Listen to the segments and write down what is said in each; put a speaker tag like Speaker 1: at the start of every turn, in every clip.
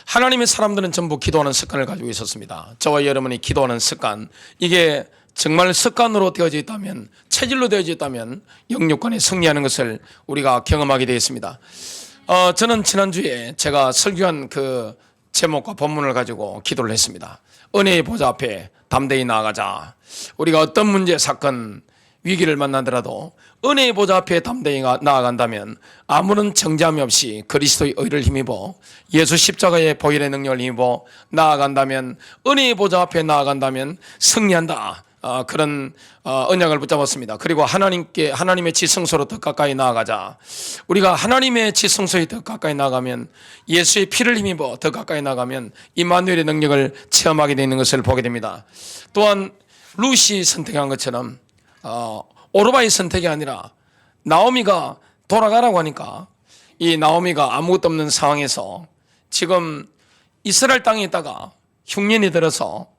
Speaker 1: 하나님의 사람들은 전부 기도하는 습관을 가지고 있었습니다. 저와 여러분이 기도하는 습관, 이게 정말 습관으로 되어져 있다면, 체질로 되어져 있다면 영육간에 승리하는 것을 우리가 경험하게 되었습니다. 저는 지난주에 제가 설교한 그 제목과 본문을 가지고 기도를 했습니다. 은혜의 보좌 앞에 담대히 나아가자. 우리가 어떤 문제, 사건, 위기를 만나더라도 은혜의 보좌 앞에 담대히 나아간다면 아무런 정죄함이 없이 그리스도의 의를 힘입어 예수 십자가의 보혈의 능력을 힘입어 나아간다면, 은혜의 보좌 앞에 나아간다면 승리한다. 그런 언약을 붙잡았습니다. 그리고 하나님의 지성소로 더 가까이 나아가자. 우리가 하나님의 지성소에 더 가까이 나아가면, 예수의 피를 힘입어 더 가까이 나아가면 임마누엘의 능력을 체험하게 되는 것을 보게 됩니다. 또한 루시 선택한 것처럼 오르바의 선택이 아니라 나오미가 돌아가라고 하니까, 이 나오미가 아무것도 없는 상황에서 지금 이스라엘 땅에 있다가 흉년이 들어서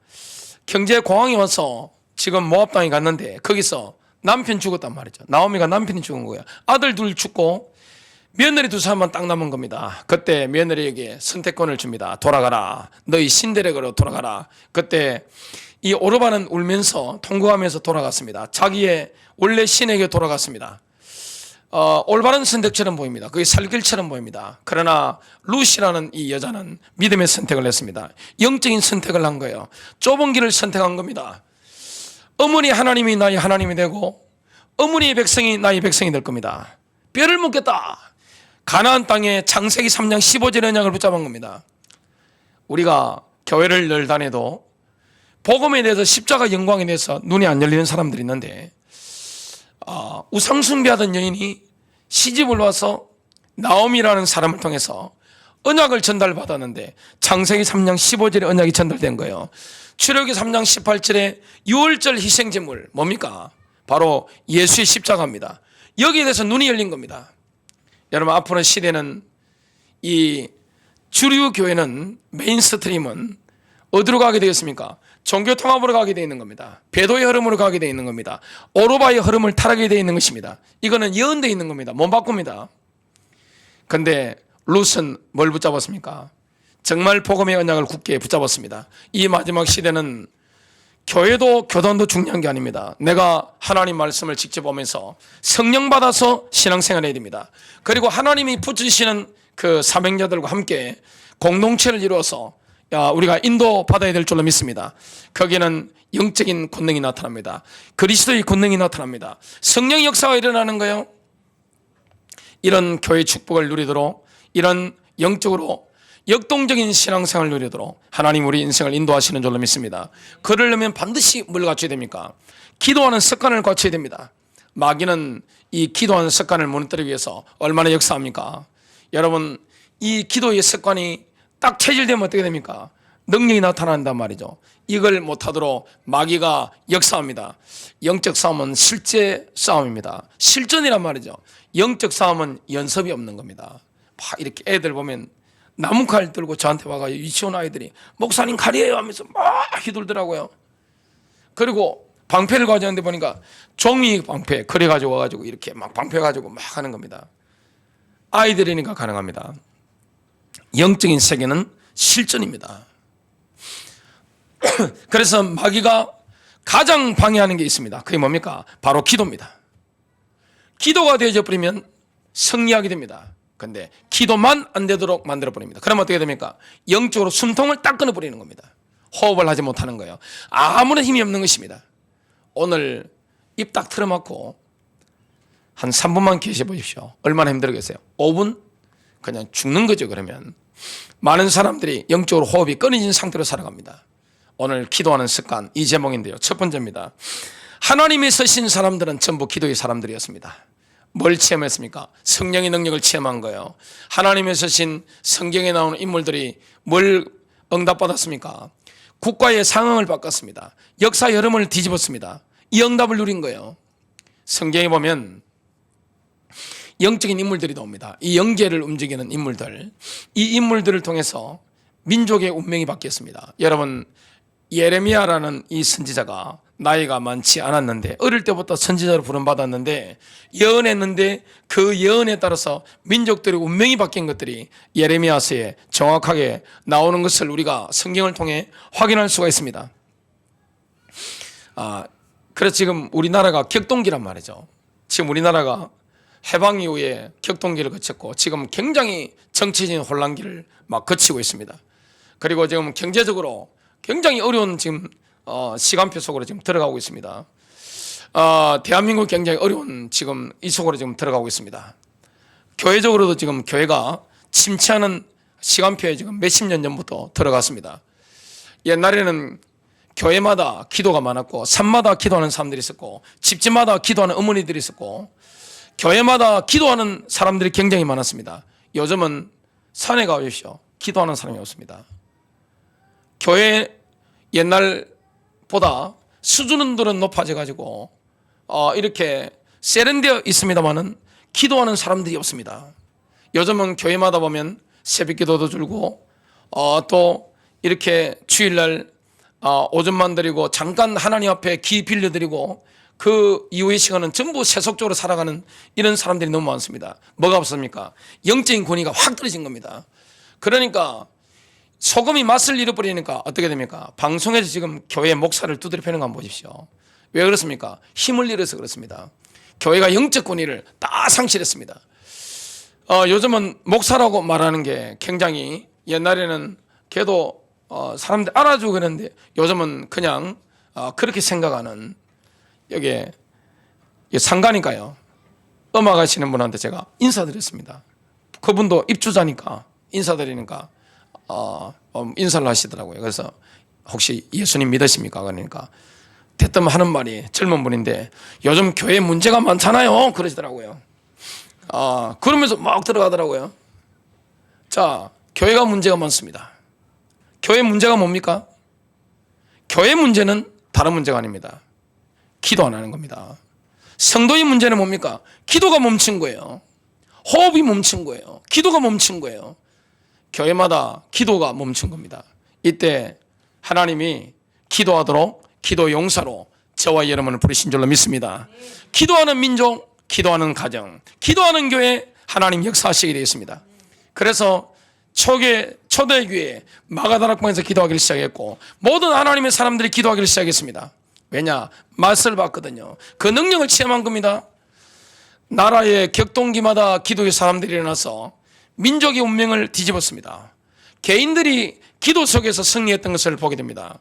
Speaker 1: 경제 공황이 와서 지금 모압 땅에 갔는데 거기서 남편 죽었단 말이죠. 나오미가 남편이 죽은 거예요. 아들 둘 죽고 며느리 두 사람만 딱 남은 겁니다. 그때 며느리에게 선택권을 줍니다. 돌아가라. 너희 신데렉으로 돌아가라. 그때 이 오르바는 울면서 통곡하면서 돌아갔습니다. 자기의 원래 신에게 돌아갔습니다. 올바른 선택처럼 보입니다. 그게 살길처럼 보입니다. 그러나 루시라는 이 여자는 믿음의 선택을 했습니다. 영적인 선택을 한 거예요. 좁은 길을 선택한 겁니다. 어머니 하나님이 나의 하나님이 되고 어머니의 백성이 나의 백성이 될 겁니다. 뼈를 묻겠다. 가나안 땅에 창세기 3장 15절의 언약을 붙잡은 겁니다. 우리가 교회를 늘 다녀도 복음에 대해서, 십자가 영광에 대해서 눈이 안 열리는 사람들이 있는데, 우상 숭배하던 여인이 시집을 와서 나오미라는 사람을 통해서 언약을 전달받았는데 창세기 3장 15절에 언약이 전달된 거예요. 출애굽기 3장 18절에 유월절 희생제물 뭡니까? 바로 예수의 십자가입니다. 여기에 대해서 눈이 열린 겁니다. 여러분, 앞으로 시대는, 이 주류 교회는, 메인스트림은 어디로 가게 되었습니까? 종교 통합으로 가게 되어 있는 겁니다. 배도의 흐름으로 가게 되어 있는 겁니다. 오르바의 흐름을 타락하게 되어 있는 것입니다. 이거는 예언되어 있는 겁니다. 못 바꿉니다. 그런데 룻은 뭘 붙잡았습니까? 정말 복음의 언약을 굳게 붙잡았습니다. 이 마지막 시대는 교회도 교단도 중요한 게 아닙니다. 내가 하나님 말씀을 직접 보면서 성령 받아서 신앙생활 해야 됩니다. 그리고 하나님이 붙이시는 그 사명자들과 함께 공동체를 이루어서 우리가 인도받아야 될 줄로 믿습니다. 거기는 영적인 권능이 나타납니다. 그리스도의 권능이 나타납니다. 성령 역사가 일어나는 거예요. 이런 교회 축복을 누리도록, 이런 영적으로 역동적인 신앙생활을 누리도록 하나님 우리 인생을 인도하시는 줄로 믿습니다. 그러려면 반드시 뭘 갖춰야 됩니까? 기도하는 습관을 갖춰야 됩니다. 마귀는 이 기도하는 습관을 무너뜨리기 위해서 얼마나 역사합니까? 여러분, 이 기도의 습관이 딱 체질되면 어떻게 됩니까? 능력이 나타난단 말이죠. 이걸 못하도록 마귀가 역사합니다. 영적 싸움은 실제 싸움입니다. 실전이란 말이죠. 영적 싸움은 연습이 없는 겁니다. 이렇게 애들 보면 나무칼 들고 저한테 와가지고, 유치원 아이들이 목사님 칼이에요 하면서 막 휘둘더라고요. 그리고 방패를 가져왔는데 보니까 종이 방패 그래가지고 와가지고 이렇게 막 방패 가지고 막 하는 겁니다. 아이들이니까 가능합니다. 영적인 세계는 실전입니다. 그래서 마귀가 가장 방해하는 게 있습니다. 그게 뭡니까? 바로 기도입니다. 기도가 되어져 버리면 승리하게 됩니다. 그런데 기도만 안 되도록 만들어 버립니다. 그러면 어떻게 됩니까? 영적으로 숨통을 딱 끊어버리는 겁니다. 호흡을 하지 못하는 거예요. 아무런 힘이 없는 것입니다. 오늘 입 딱 틀어막고 한 3분만 계셔 보십시오. 얼마나 힘들겠어요? 5분? 그냥 죽는 거죠. 그러면 많은 사람들이 영적으로 호흡이 끊어진 상태로 살아갑니다. 오늘 기도하는 습관, 이 제목인데요. 첫 번째입니다. 하나님이 서신 사람들은 전부 기도의 사람들이었습니다. 뭘 체험했습니까? 성령의 능력을 체험한 거예요. 하나님의 서신 성경에 나오는 인물들이 뭘 응답받았습니까? 국가의 상황을 바꿨습니다. 역사의 흐름을 뒤집었습니다. 이 응답을 누린 거예요. 성경에 보면 영적인 인물들이 나옵니다. 이 영계를 움직이는 인물들, 이 인물들을 통해서 민족의 운명이 바뀌었습니다. 여러분, 예레미야라는 이 선지자가 나이가 많지 않았는데 어릴 때부터 선지자로 부름받았는데 예언했는데 그 예언에 따라서 민족들의 운명이 바뀐 것들이 예레미야서에 정확하게 나오는 것을 우리가 성경을 통해 확인할 수가 있습니다. 그래서 지금 우리나라가 격동기란 말이죠. 지금 우리나라가 해방 이후에 격동기를 거쳤고 지금 굉장히 정치적인 혼란기를 막 거치고 있습니다. 그리고 지금 경제적으로 굉장히 어려운 지금 시간표 속으로 지금 들어가고 있습니다. 대한민국 굉장히 어려운 지금 이 속으로 지금 들어가고 있습니다. 교회적으로도 지금 교회가 침체하는 시간표에 지금 몇십 년 전부터 들어갔습니다. 옛날에는 교회마다 기도가 많았고 산마다 기도하는 사람들이 있었고 집집마다 기도하는 어머니들이 있었고 교회마다 기도하는 사람들이 굉장히 많았습니다. 요즘은 산에 가보십시오. 기도하는 사람이 없습니다. 교회 옛날보다 수준들은 높아져 가지고 이렇게 세련되어 있습니다만은 기도하는 사람들이 없습니다. 요즘은 교회마다 보면 새벽기도도 줄고 또 이렇게 주일날 오전만 드리고 잠깐 하나님 앞에 기 빌려드리고 그 이후의 시간은 전부 세속적으로 살아가는 이런 사람들이 너무 많습니다. 뭐가 없습니까? 영적인 권위가 확 떨어진 겁니다. 그러니까 소금이 맛을 잃어버리니까 어떻게 됩니까? 방송에서 지금 교회 목사를 두드려 패는 거 한번 보십시오. 왜 그렇습니까? 힘을 잃어서 그렇습니다. 교회가 영적 권위를 다 상실했습니다. 요즘은 목사라고 말하는 게 굉장히 옛날에는 걔도 사람들 알아주고 그랬는데 요즘은 그냥 그렇게 생각하는 여기에 상가니까요. 음악 하시는 분한테 제가 인사드렸습니다. 그분도 입주자니까 인사드리니까 인사를 하시더라고요. 그래서 혹시 예수님 믿으십니까? 그러니까 대뜸 하는 말이 젊은 분인데 요즘 교회 문제가 많잖아요. 그러시더라고요. 그러면서 막 들어가더라고요. 자, 교회가 문제가 많습니다. 교회 문제가 뭡니까? 교회 문제는 다른 문제가 아닙니다. 기도 안 하는 겁니다. 성도의 문제는 뭡니까? 기도가 멈춘 거예요. 호흡이 멈춘 거예요. 기도가 멈춘 거예요. 교회마다 기도가 멈춘 겁니다. 이때 하나님이 기도하도록 기도 용사로 저와 여러분을 부르신 줄로 믿습니다. 기도하는 민족, 기도하는 가정, 기도하는 교회 하나님 역사하시게 되어 있습니다. 그래서 초대교회 마가다락방에서 기도하기를 시작했고 모든 하나님의 사람들이 기도하기를 시작했습니다. 왜냐? 맛을 봤거든요. 그 능력을 체험한 겁니다. 나라의 격동기마다 기도의 사람들이 일어나서 민족의 운명을 뒤집었습니다. 개인들이 기도 속에서 승리했던 것을 보게 됩니다.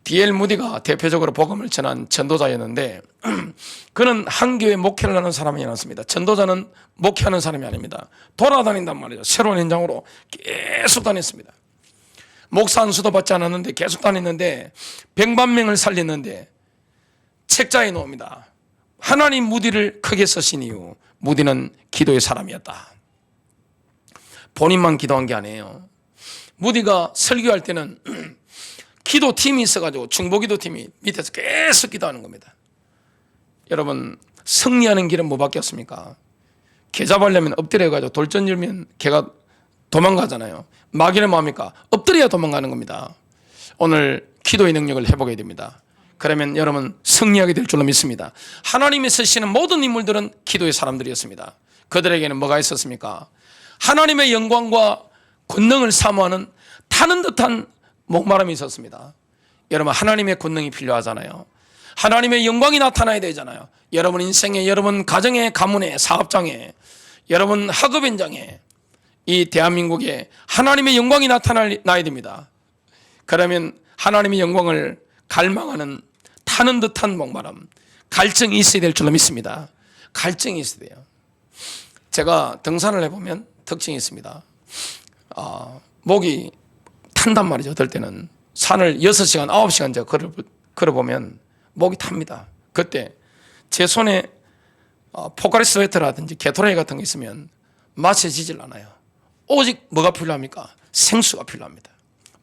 Speaker 1: D.L. 무디가 대표적으로 복음을 전한 전도자였는데 그는 한 교회 목회를 하는 사람이 아니었습니다. 전도자는 목회하는 사람이 아닙니다. 돌아다닌단 말이죠. 새로운 현장으로 계속 다녔습니다. 목사 한 수도 받지 않았는데 계속 다녔는데 100만 명을 살렸는데 책자에 놓습니다. 하나님 무디를 크게 쓰신 이유, 무디는 기도의 사람이었다. 본인만 기도한 게 아니에요. 무디가 설교할 때는 기도팀이 있어가지고 중보기도팀이 밑에서 계속 기도하는 겁니다. 여러분, 승리하는 길은 뭐밖에 없습니까? 개 잡으려면 엎드려가지고 돌전 열면 개가 도망가잖아요. 마귀는 뭐합니까? 엎드려야 도망가는 겁니다. 오늘 기도의 능력을 회복해야 됩니다. 그러면 여러분 승리하게 될 줄로 믿습니다. 하나님이 쓰시는 모든 인물들은 기도의 사람들이었습니다. 그들에게는 뭐가 있었습니까? 하나님의 영광과 권능을 사모하는 타는 듯한 목마름이 있었습니다. 여러분, 하나님의 권능이 필요하잖아요. 하나님의 영광이 나타나야 되잖아요. 여러분 인생에, 여러분 가정에, 가문에, 사업장에, 여러분 학업 현장에, 이 대한민국에 하나님의 영광이 나타나야 됩니다. 그러면 하나님의 영광을 갈망하는 타는 듯한 목마름, 갈증이 있어야 될 줄로 믿습니다. 갈증이 있어야 돼요. 제가 등산을 해보면 특징이 있습니다. 목이 탄단 말이죠. 어떨 때는 산을 6시간, 9시간 제가 걸어보면 목이 탑니다. 그때 제 손에 포카리 스웨터라든지 게토레이 같은 거 있으면 마셔지질 않아요. 오직 뭐가 필요합니까? 생수가 필요합니다.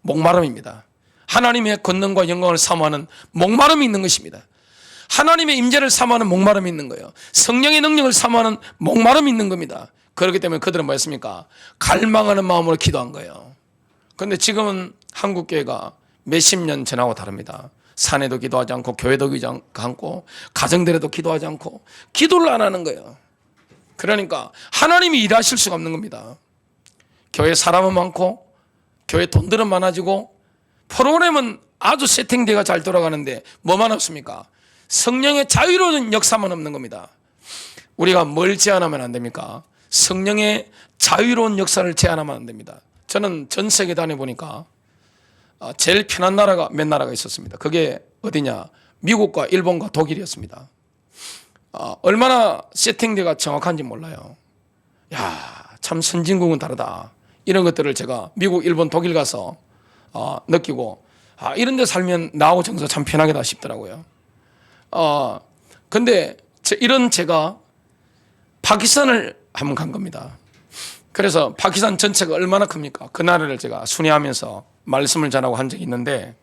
Speaker 1: 목마름입니다. 하나님의 권능과 영광을 사모하는 목마름이 있는 것입니다. 하나님의 임재를 사모하는 목마름이 있는 거예요. 성령의 능력을 사모하는 목마름이 있는 겁니다. 그렇기 때문에 그들은 뭐였습니까? 갈망하는 마음으로 기도한 거예요. 그런데 지금은 한국교회가 몇십 년 전하고 다릅니다. 산에도 기도하지 않고 교회도 기도하지 않고 가정들에도 기도하지 않고 기도를 안 하는 거예요. 그러니까 하나님이 일하실 수가 없는 겁니다. 교회 사람은 많고 교회 돈들은 많아지고 프로그램은 아주 세팅되어 잘 돌아가는데 뭐만 없습니까? 성령의 자유로운 역사만 없는 겁니다. 우리가 뭘 제한하면 안 됩니까? 성령의 자유로운 역사를 제한하면 안 됩니다. 저는 전 세계 다녀보니까 제일 편한 나라가 몇 나라가 있었습니다. 그게 어디냐? 미국과 일본과 독일이었습니다. 얼마나 세팅대가 정확한지 몰라요. 야, 참 선진국은 다르다. 이런 것들을 제가 미국, 일본, 독일 가서 느끼고 이런 데 살면 나하고 정서 참 편하겠다 싶더라고요. 근데 제가 파키스탄을 한번 간 겁니다. 그래서 파키스탄 전체가 얼마나 큽니까? 그 나라를 제가 순회하면서 말씀을 전하고 한 적이 있는데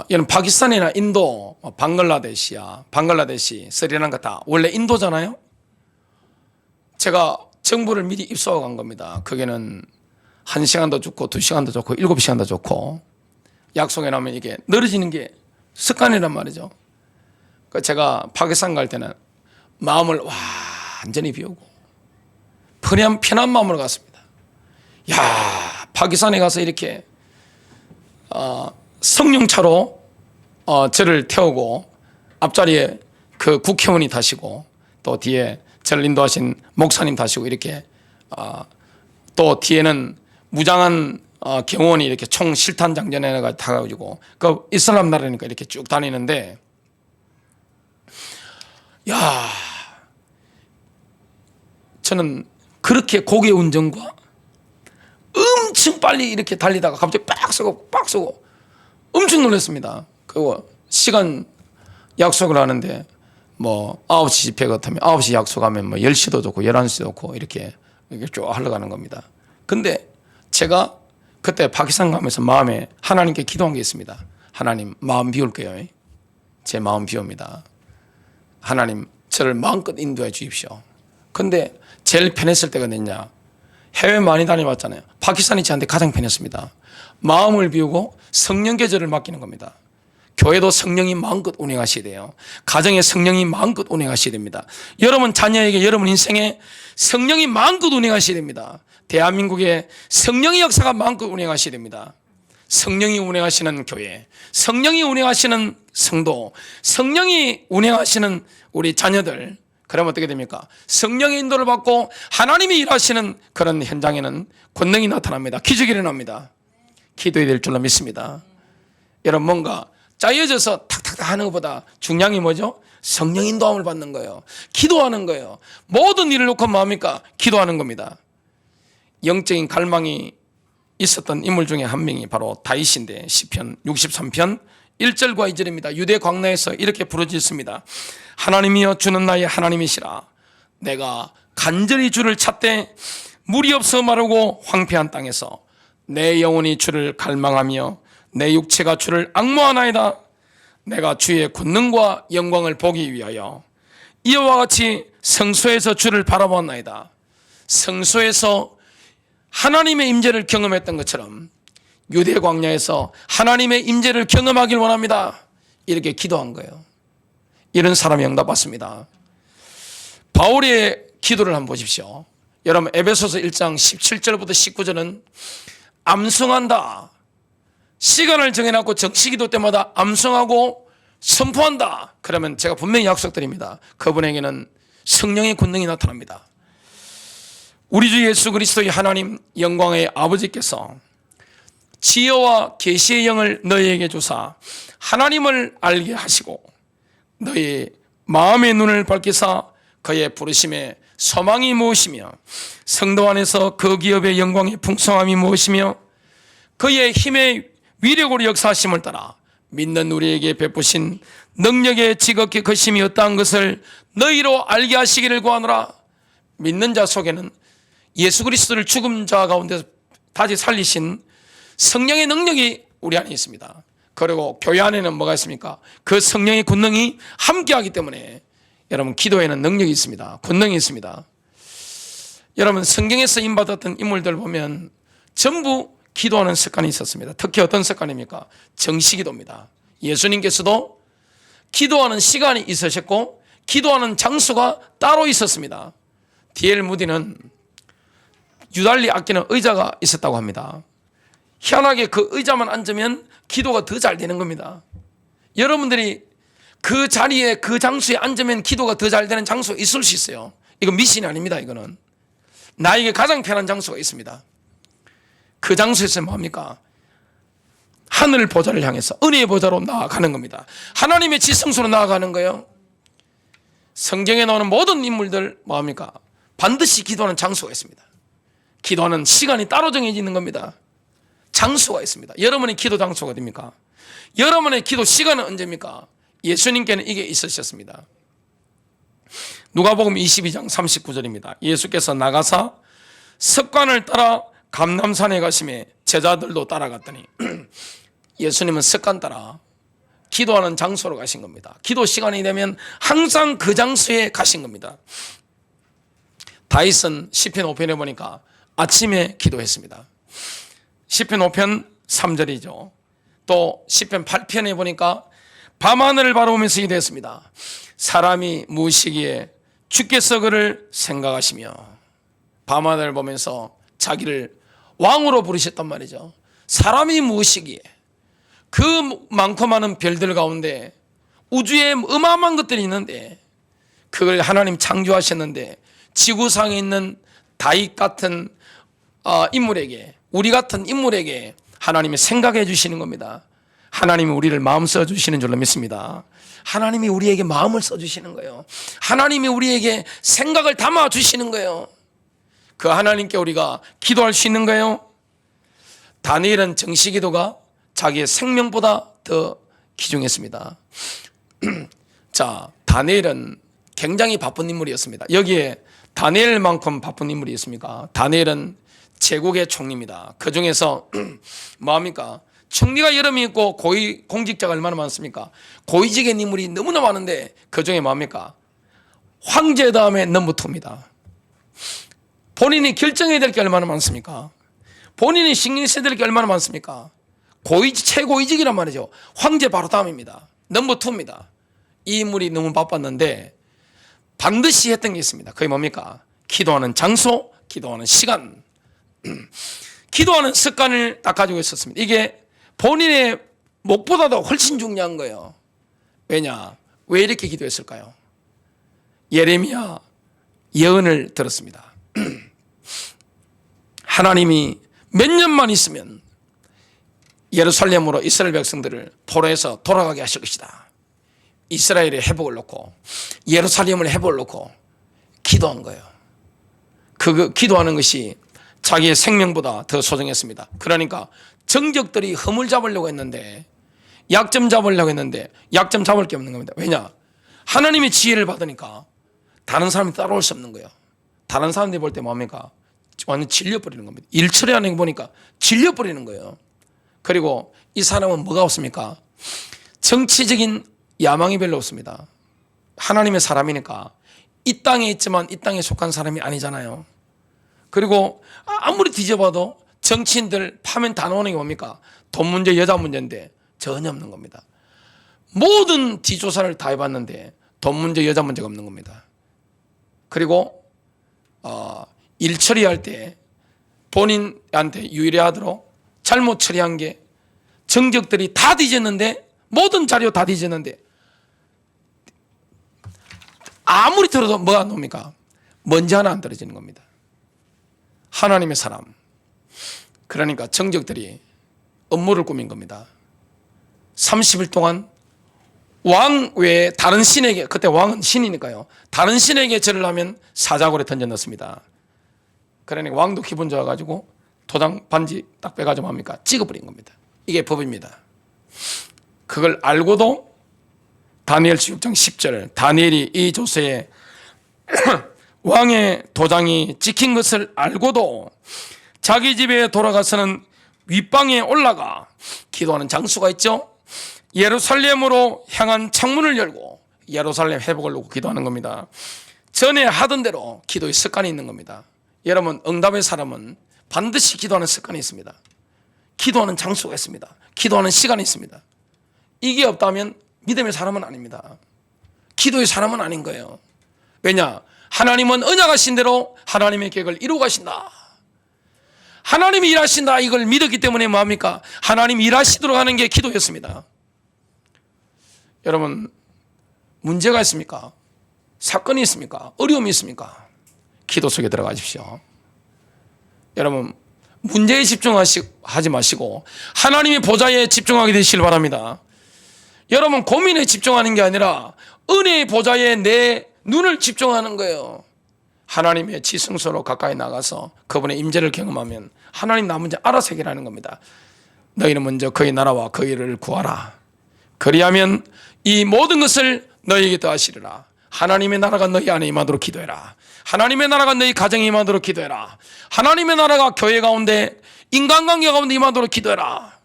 Speaker 1: 이런 파키스탄이나 인도, 방글라데시, 스리랑카 다 원래 인도잖아요. 제가 정부를 미리 입수하고 간 겁니다. 거기는 1시간도 좋고 2시간도 좋고 7시간도 좋고 약속해 놓으면 이게 늘어지는 게 습관이란 말이죠. 제가 파키스탄 갈 때는 마음을 완전히 비우고 편한 마음으로 갔습니다. 야, 파키스탄에 가서 이렇게 성령차로 저를 태우고 앞자리에 그 국회의원이 타시고 또 뒤에 저를 인도하신 목사님 타시고 이렇게 또 뒤에는 무장한 경호원이 이렇게 총 실탄 장전해가 타가지고 그 이슬람 나라니까 이렇게 쭉 다니는데 야, 저는 그렇게 고개 운전과 엄청 빨리 이렇게 달리다가 갑자기 빡 쏘고 엄청 놀랐습니다. 그리고 시간 약속을 하는데 뭐 9시 집회 같으면 9시 약속하면 뭐 10시도 좋고 11시도 좋고 이렇게 쭉 흘러가는 겁니다. 근데 제가 그때 파키스탄 가면서 마음에 하나님께 기도한 게 있습니다. 하나님, 마음 비울게요. 제 마음 비웁니다. 하나님, 저를 마음껏 인도해 주십시오. 근데 제일 편했을 때가 됐냐? 해외 많이 다녀봤잖아요. 파키스탄이 저한테 가장 편했습니다. 마음을 비우고 성령 계절을 맡기는 겁니다. 교회도 성령이 마음껏 운행하셔야 돼요. 가정에 성령이 마음껏 운행하셔야 됩니다. 여러분 자녀에게 여러분 인생에 성령이 마음껏 운행하셔야 됩니다. 대한민국에 성령의 역사가 마음껏 운행하셔야 됩니다. 성령이 운행하시는 교회, 성령이 운행하시는 성도, 성령이 운행하시는 우리 자녀들, 그러면 어떻게 됩니까? 성령의 인도를 받고 하나님이 일하시는 그런 현장에는 권능이 나타납니다. 기적이 일어납니다. 기도해야 될 줄로 믿습니다. 여러분 뭔가 짜여져서 탁탁탁 하는 것보다 중요한 게 뭐죠? 성령 인도함을 받는 거예요. 기도하는 거예요. 모든 일을 놓고 뭐합니까? 기도하는 겁니다. 영적인 갈망이 있었던 인물 중에 한 명이 바로 다윗인데 시편 63편 1절과 2절입니다. 유대 광야에서 이렇게 부르짖습니다. 하나님이여 주는 나의 하나님이시라. 내가 간절히 주를 찾되 물이 없어 마르고 황폐한 땅에서 내 영혼이 주를 갈망하며 내 육체가 주를 앙모하나이다. 내가 주의 권능과 영광을 보기 위하여 이와 같이 성소에서 주를 바라보았나이다. 성소에서 하나님의 임재를 경험했던 것처럼 유대 광야에서 하나님의 임재를 경험하길 원합니다. 이렇게 기도한 거예요. 이런 사람이 응답받습니다. 바울의 기도를 한번 보십시오. 여러분 에베소서 1장 17절부터 19절은 암송한다. 시간을 정해놓고 정시기도 때마다 암송하고 선포한다. 그러면 제가 분명히 약속드립니다. 그분에게는 성령의 권능이 나타납니다. 우리 주 예수 그리스도의 하나님 영광의 아버지께서 지혜와 계시의 영을 너희에게 주사 하나님을 알게 하시고 너희 마음의 눈을 밝히사 그의 부르심의 소망이 무엇이며 성도 안에서 그 기업의 영광의 풍성함이 무엇이며 그의 힘의 위력으로 역사하심을 따라 믿는 우리에게 베푸신 능력의 지극히 크심이 어떠한 것을 너희로 알게 하시기를 구하노라. 믿는 자 속에는 예수 그리스도를 죽은 자 가운데서 다시 살리신 성령의 능력이 우리 안에 있습니다. 그리고 교회 안에는 뭐가 있습니까? 그 성령의 권능이 함께하기 때문에 여러분 기도에는 능력이 있습니다. 권능이 있습니다. 여러분 성경에서 인받았던 인물들 보면 전부 기도하는 습관이 있었습니다. 특히 어떤 습관입니까? 정시기도입니다. 예수님께서도 기도하는 시간이 있으셨고 기도하는 장소가 따로 있었습니다. D.L. 무디는 유달리 아끼는 의자가 있었다고 합니다. 희한하게 그 의자만 앉으면 기도가 더 잘 되는 겁니다. 여러분들이 그 자리에 그 장소에 앉으면 기도가 더 잘 되는 장소가 있을 수 있어요. 이건 미신이 아닙니다. 이거는 나에게 가장 편한 장소가 있습니다. 그 장소에서 뭐합니까? 하늘 보좌를 향해서 은혜의 보좌로 나아가는 겁니다. 하나님의 지성소로 나아가는 거예요. 성경에 나오는 모든 인물들 뭐합니까? 반드시 기도하는 장소가 있습니다. 기도하는 시간이 따로 정해져 있는 겁니다. 장소가 있습니다. 여러분의 기도 장소가 어디입니까? 여러분의 기도 시간은 언제입니까? 예수님께는 이게 있으셨습니다. 누가복음 22장 39절입니다. 예수께서 나가사 습관을 따라 감람산에 가시매 제자들도 따라갔더니 예수님은 습관 따라 기도하는 장소로 가신 겁니다. 기도 시간이 되면 항상 그 장소에 가신 겁니다. 다윗은 시편 5편에 보니까 아침에 기도했습니다. 시편 5편 3절이죠. 또 시편 8편에 보니까 밤하늘을 바라보면서 기도했습니다. 사람이 무엇이기에 주께서 그를 생각하시며 밤하늘을 보면서 자기를 왕으로 부르셨단 말이죠. 사람이 무엇이기에 그 많고 많은 별들 가운데 우주에 어마어마한 것들이 있는데 그걸 하나님 창조하셨는데 지구상에 있는 다윗 같은 인물에게 우리 같은 인물에게 하나님이 생각해 주시는 겁니다. 하나님이 우리를 마음 써주시는 줄로 믿습니다. 하나님이 우리에게 마음을 써주시는 거예요. 하나님이 우리에게 생각을 담아주시는 거예요. 그 하나님께 우리가 기도할 수 있는 거예요. 다니엘은 정시기도가 자기의 생명보다 더 귀중했습니다. 자, 다니엘은 굉장히 바쁜 인물이었습니다. 여기에 다니엘만큼 바쁜 인물이 있습니까? 다니엘은 제국의 총리입니다. 그 중에서 뭐합니까? 총리가 여러 명 있고 고위 공직자가 얼마나 많습니까? 고위직의 인물이 너무나 많은데 그 중에 뭐합니까? 황제 다음에 넘버 2입니다. 본인이 결정해야 될 게 얼마나 많습니까? 본인이 신경 써야 될 게 얼마나 많습니까? 고위직, 최고위직이란 말이죠. 황제 바로 다음입니다. 넘버 2입니다. 이 인물이 너무 바빴는데 반드시 했던 게 있습니다. 그게 뭡니까? 기도하는 장소, 기도하는 시간, 기도하는 습관을 딱 가지고 있었습니다. 이게 본인의 목보다도 훨씬 중요한 거예요. 왜냐? 왜 이렇게 기도했을까요? 예레미야 예언을 들었습니다. 하나님이 몇 년만 있으면 예루살렘으로 이스라엘 백성들을 포로해서 돌아가게 하실 것이다. 이스라엘의 회복을 놓고 예루살렘을 회복을 놓고 기도한 거예요. 그 기도하는 것이 자기의 생명보다 더 소중했습니다. 그러니까 정적들이 허물 잡으려고 했는데 약점 잡으려고 했는데 약점 잡을 게 없는 겁니다. 왜냐? 하나님의 지혜를 받으니까 다른 사람이 따라올 수 없는 거예요. 다른 사람들이 볼 때 뭡니까? 완전 질려버리는 겁니다. 일 처리하는 거 보니까 질려버리는 거예요. 그리고 이 사람은 뭐가 없습니까? 정치적인 야망이 별로 없습니다. 하나님의 사람이니까 이 땅에 있지만 이 땅에 속한 사람이 아니잖아요. 그리고 아무리 뒤져봐도 정치인들 파면 다 나오는 게 뭡니까? 돈 문제, 여자 문제인데 전혀 없는 겁니다. 모든 뒤조사를 다 해봤는데 돈 문제, 여자 문제가 없는 겁니다. 그리고 일 처리할 때 본인한테 유리하도록 잘못 처리한 게 정적들이 다 뒤졌는데 모든 자료 다 뒤졌는데 아무리 들어도 뭐가 나옵니까? 먼지 하나 안 떨어지는 겁니다. 하나님의 사람. 그러니까 정적들이 업무를 꾸민 겁니다. 30일 동안 왕 외에 다른 신에게, 그때 왕은 신이니까요, 다른 신에게 절을 하면 사자굴에 던져 넣습니다. 그러니까 왕도 기분 좋아가지고 도장 반지 딱 빼가지고 합니까? 찍어버린 겁니다. 이게 법입니다. 그걸 알고도 다니엘서 6장 10절 다니엘이 이 조세에 왕의 도장이 찍힌 것을 알고도 자기 집에 돌아가서는 윗방에 올라가 기도하는 장소가 있죠. 예루살렘으로 향한 창문을 열고 예루살렘 회복을 놓고 기도하는 겁니다. 전에 하던 대로 기도의 습관이 있는 겁니다. 여러분, 응답의 사람은 반드시 기도하는 습관이 있습니다. 기도하는 장소가 있습니다. 기도하는 시간이 있습니다. 이게 없다면 믿음의 사람은 아닙니다. 기도의 사람은 아닌 거예요. 왜냐? 하나님은 언약하신 대로 하나님의 계획을 이루어 가신다. 하나님이 일하신다. 이걸 믿었기 때문에 뭐합니까? 하나님이 일하시도록 하는 게 기도였습니다. 여러분, 문제가 있습니까? 사건이 있습니까? 어려움이 있습니까? 기도 속에 들어가십시오. 여러분, 문제에 집중하지 마시고 하나님의 보좌에 집중하게 되시길 바랍니다. 여러분, 고민에 집중하는 게 아니라 은혜의 보좌에 내 눈을 집중하는 거예요. 하나님의 지성소로 가까이 나가서 그분의 임재를 경험하면 하나님 나 문제 알아서 해결하는 겁니다. 너희는 먼저 그의 나라와 그의 일을 구하라. 그리하면 이 모든 것을 너희에게 더하시리라. 하나님의 나라가 너희 안에 임하도록 기도해라. 하나님의 나라가 너희 가정에 임하도록 기도해라. 하나님의 나라가 교회 가운데 인간관계 가운데 임하도록 기도해라.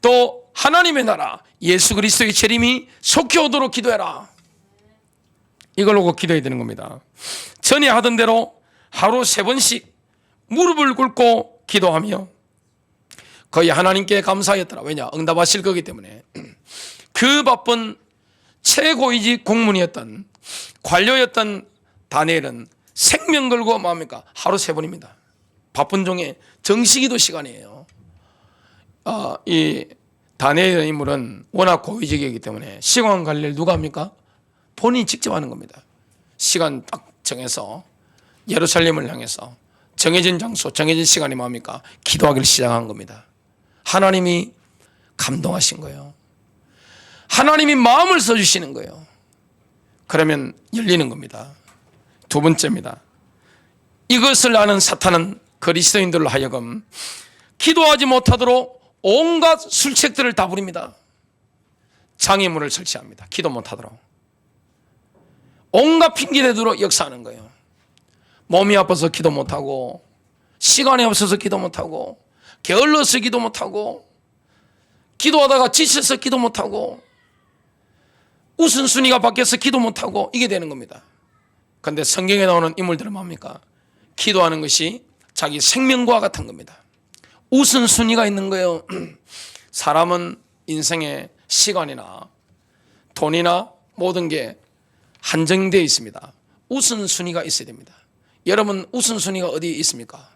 Speaker 1: 또 하나님의 나라 예수 그리스도의 재림이 속히 오도록 기도해라. 이걸 보고 기도해야 되는 겁니다. 전에 하던 대로 하루 3번씩 무릎을 꿇고 기도하며 거의 하나님께 감사했더라. 왜냐? 응답하실 거기 때문에. 그 바쁜 최고위직 공문이었던 관료였던 다니엘은 생명 걸고 뭐합니까? 하루 3번입니다. 바쁜 중에 정시기도 시간이에요. 이 다니엘 인물은 워낙 고위직이기 때문에 시간 관리를 누가 합니까? 본인이 직접 하는 겁니다. 시간 딱 정해서 예루살렘을 향해서 정해진 장소, 정해진 시간이 뭡니까? 기도하기를 시작한 겁니다. 하나님이 감동하신 거예요. 하나님이 마음을 써주시는 거예요. 그러면 열리는 겁니다. 두 번째입니다. 이것을 아는 사탄은 그리스도인들로 하여금 기도하지 못하도록 온갖 술책들을 다 부립니다. 장애물을 설치합니다. 기도 못하도록. 온갖 핑계대도록 역사하는 거예요. 몸이 아파서 기도 못하고, 시간이 없어서 기도 못하고, 게을러서 기도 못하고, 기도하다가 지쳐서 기도 못하고, 우선순위가 바뀌어서 기도 못하고, 이게 되는 겁니다. 그런데 성경에 나오는 인물들은 뭡니까? 기도하는 것이 자기 생명과 같은 겁니다. 우선순위가 있는 거예요. 사람은 인생의 시간이나 돈이나 모든 게 한정되어 있습니다. 우선순위가 있어야 됩니다. 여러분, 우선순위가 어디에 있습니까?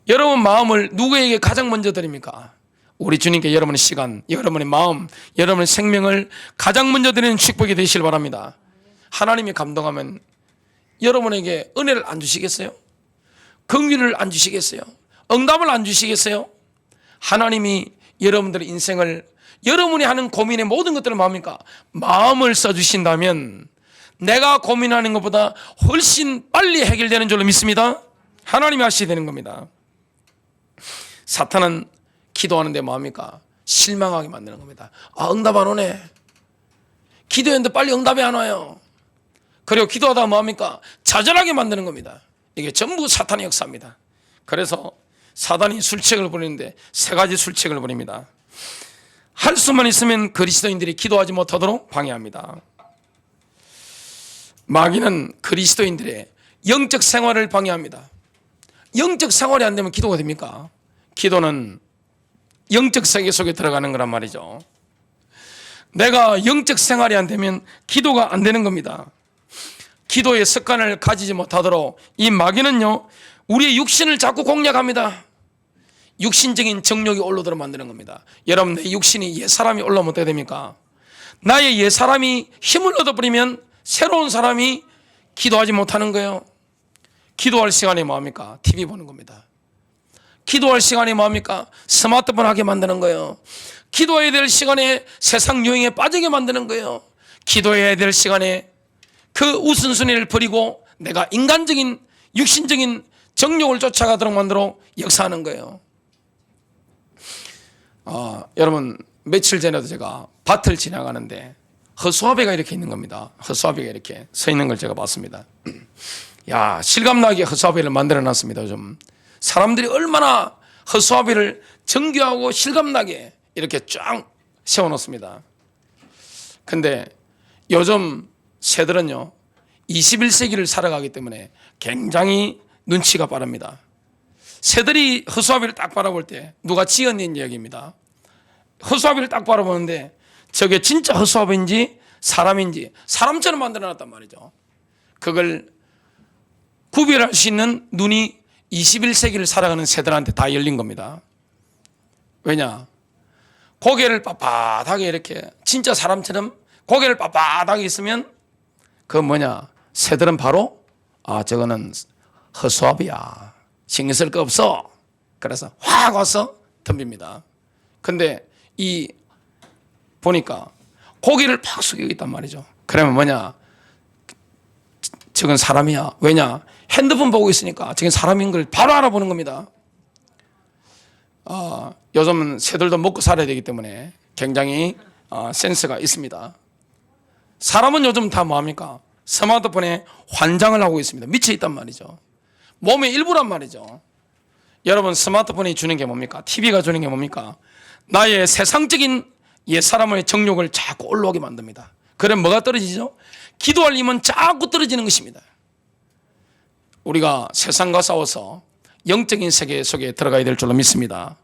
Speaker 1: 여러분 마음을 누구에게 가장 먼저 드립니까? 우리 주님께 여러분의 시간, 여러분의 마음, 여러분의 생명을 가장 먼저 드리는 축복이 되시길 바랍니다. 하나님이 감동하면 여러분에게 은혜를 안 주시겠어요? 긍휼을 안 주시겠어요? 응답을 안 주시겠어요? 하나님이 여러분들의 인생을, 여러분이 하는 고민의 모든 것들을 뭡니까? 마음을 써주신다면 내가 고민하는 것보다 훨씬 빨리 해결되는 줄로 믿습니다. 하나님이 하셔야 되는 겁니다. 사탄은 기도하는데 뭐합니까? 실망하게 만드는 겁니다. 응답 안 오네. 기도했는데 빨리 응답이 안 와요. 그리고 기도하다가 뭐합니까? 좌절하게 만드는 겁니다. 이게 전부 사탄의 역사입니다. 그래서 사단이 술책을 부리는데 3가지 술책을 부립니다. 할 수만 있으면 그리스도인들이 기도하지 못하도록 방해합니다. 마귀는 그리스도인들의 영적 생활을 방해합니다. 영적 생활이 안 되면 기도가 됩니까? 기도는 영적 세계 속에 들어가는 거란 말이죠. 내가 영적 생활이 안 되면 기도가 안 되는 겁니다. 기도의 습관을 가지지 못하도록 이 마귀는요, 우리의 육신을 자꾸 공략합니다. 육신적인 정욕이 올라오도록 만드는 겁니다. 여러분, 내 육신이 옛사람이 올라오면 어떻게 됩니까? 나의 옛사람이 힘을 얻어버리면 새로운 사람이 기도하지 못하는 거예요. 기도할 시간에 뭐합니까? TV 보는 겁니다. 기도할 시간에 뭐합니까? 스마트폰 하게 만드는 거예요. 기도해야 될 시간에 세상 유행에 빠지게 만드는 거예요. 기도해야 될 시간에 그 우선순위를 버리고 내가 인간적인 육신적인 정욕을 쫓아가도록 만들어 역사하는 거예요. 여러분, 며칠 전에도 제가 밭을 지나가는데 허수아비가 이렇게 있는 겁니다. 허수아비가 이렇게 서 있는 걸 제가 봤습니다. 야, 실감나게 허수아비를 만들어 놨습니다. 요즘 사람들이 얼마나 허수아비를 정교하고 실감나게 이렇게 쫙 세워놓습니다. 근데 요즘 새들은요, 21세기를 살아가기 때문에 굉장히 눈치가 빠릅니다. 새들이 허수아비를 딱 바라볼 때 누가 지었는 이야기입니다. 허수아비를 딱 바라보는데 저게 진짜 허수아비인지 사람인지 사람처럼 만들어놨단 말이죠. 그걸 구별할 수 있는 눈이 21세기를 살아가는 새들한테 다 열린 겁니다. 왜냐? 고개를 빳빳하게 이렇게 진짜 사람처럼 고개를 빳빳하게 있으면 그 뭐냐? 새들은 바로 저거는 허수아비야. 신경 쓸 거 없어. 그래서 확 와서 덤빕니다. 근데 이 보니까 고개를 팍 숙이고 있단 말이죠. 그러면 뭐냐? 저건 사람이야. 왜냐? 핸드폰 보고 있으니까 저건 사람인 걸 바로 알아보는 겁니다. 요즘은 새들도 먹고 살아야 되기 때문에 굉장히 센스가 있습니다. 사람은 요즘 다 뭐합니까? 스마트폰에 환장을 하고 있습니다. 미쳐 있단 말이죠. 몸의 일부란 말이죠. 여러분, 스마트폰이 주는 게 뭡니까? TV가 주는 게 뭡니까? 나의 세상적인 옛사람의 정욕을 자꾸 올라오게 만듭니다. 그럼 뭐가 떨어지죠? 기도할 힘은 자꾸 떨어지는 것입니다. 우리가 세상과 싸워서 영적인 세계 속에 들어가야 될 줄로 믿습니다.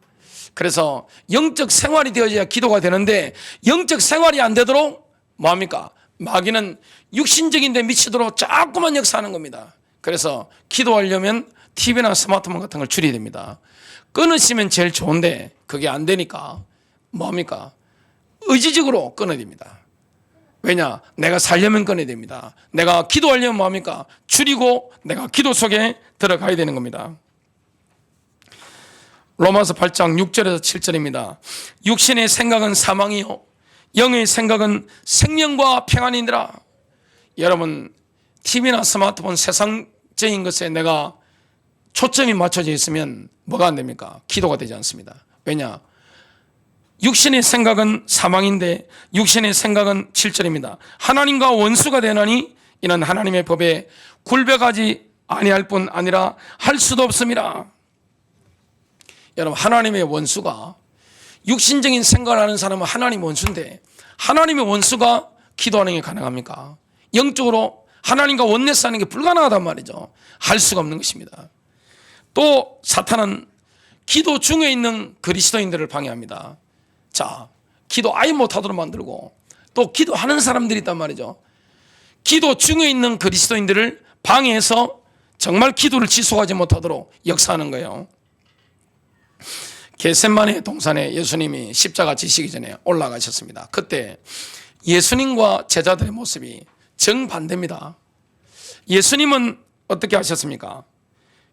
Speaker 1: 그래서 영적 생활이 되어야 기도가 되는데 영적 생활이 안 되도록 뭐합니까? 마귀는 육신적인 데 미치도록 자꾸만 역사하는 겁니다. 그래서 기도하려면 TV나 스마트폰 같은 걸 줄여야 됩니다. 끊으시면 제일 좋은데 그게 안 되니까 뭐합니까? 의지적으로 끊어야 됩니다. 왜냐? 내가 살려면 끊어야 됩니다. 내가 기도하려면 뭐합니까? 줄이고 내가 기도 속에 들어가야 되는 겁니다. 로마서 8장 6절에서 7절입니다. 육신의 생각은 사망이요 영의 생각은 생명과 평안이니라. 여러분, TV나 스마트폰 세상적인 것에 내가 초점이 맞춰져 있으면 뭐가 안 됩니까? 기도가 되지 않습니다. 왜냐? 육신의 생각은 사망인데 육신의 생각은 7절입니다. 하나님과 원수가 되나니 이는 하나님의 법에 굴백하지 아니할 뿐 아니라 할 수도 없음이라. 여러분, 하나님의 원수가 육신적인 생각을 하는 사람은 하나님 원수인데 하나님의 원수가 기도하는 게 가능합니까? 영적으로 하나님과 원내스 하는 게 불가능하단 말이죠. 할 수가 없는 것입니다. 또 사탄은 기도 중에 있는 그리스도인들을 방해합니다. 자, 기도 아예 못하도록 만들고 또 기도하는 사람들이 있단 말이죠. 기도 중에 있는 그리스도인들을 방해해서 정말 기도를 지속하지 못하도록 역사하는 거예요. 겟세마네 동산에 예수님이 십자가 지시기 전에 올라가셨습니다. 그때 예수님과 제자들의 모습이 정반대입니다. 예수님은 어떻게 하셨습니까?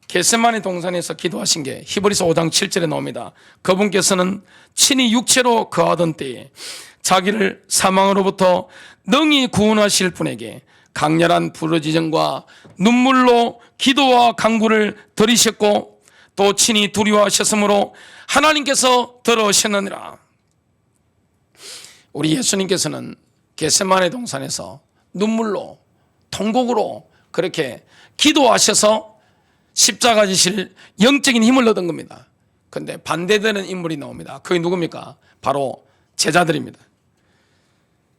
Speaker 1: 겟세마네 동산에서 기도하신 게 히브리서 5장 7절에 나옵니다. 그분께서는 친히 육체로 거하던 때에 자기를 사망으로부터 능히 구원하실 분에게 강렬한 부르짖음과 눈물로 기도와 간구를 드리셨고 또 친히 두려워하셨으므로 하나님께서 들어오셨느니라. 우리 예수님께서는 겟세마네 동산에서 눈물로 통곡으로 그렇게 기도하셔서 십자가 지실 영적인 힘을 얻은 겁니다. 그런데 반대되는 인물이 나옵니다. 그게 누굽니까? 바로 제자들입니다.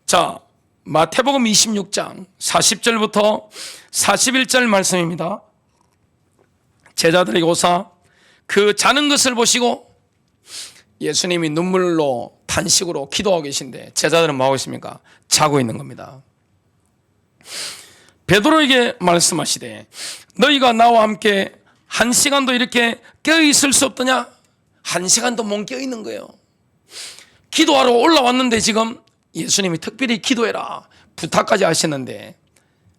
Speaker 1: 자, 마태복음 26장 40절부터 41절 말씀입니다. 제자들에게 오사 그 자는 것을 보시고 예수님이 눈물로 탄식으로 기도하고 계신데 제자들은 뭐하고 있습니까? 자고 있는 겁니다. 베드로에게 말씀하시되 너희가 나와 함께 1시간도 이렇게 깨어있을 수 없더냐? 1시간도 못 깨어있는 거예요. 기도하러 올라왔는데 지금 예수님이 특별히 기도해라 부탁까지 하시는데